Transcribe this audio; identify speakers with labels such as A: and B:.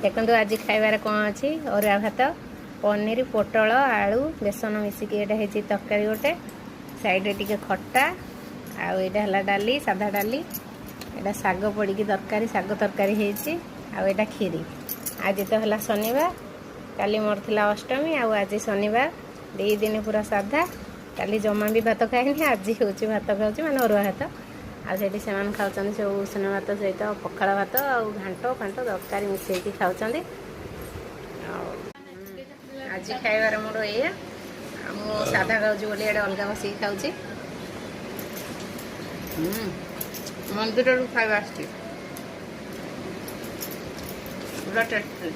A: देखो आज खाइबार कौन अच्छी अरुआ भात पनीर पोटल आलू बेसन मिसिकी एटा है तरकारी गोटे साइड टे खट्टा आईटा डाली साधा डाली एटा साग पड़ी तरकारी साग तरकारी होटा खीरी। आज तो है शनिवार काली मोर थिला अष्टमी आज शनिवार 2 दिन पूरा साधा काली जमा भी भात खाएनी आज हूँ भात खाऊँ माने अरुआ भात आठ से खाऊँ सब उषुना भात सहित पखाड़ भात घाट फांट तरकारी मिसैकी खाऊँ। आज खाइबार मोर ये साधा खाऊँ बोली एडे अलग बस खाऊँ मंदिर खाଇବା ଆସିଛି ପୁରା ଟେଷ୍ଟି।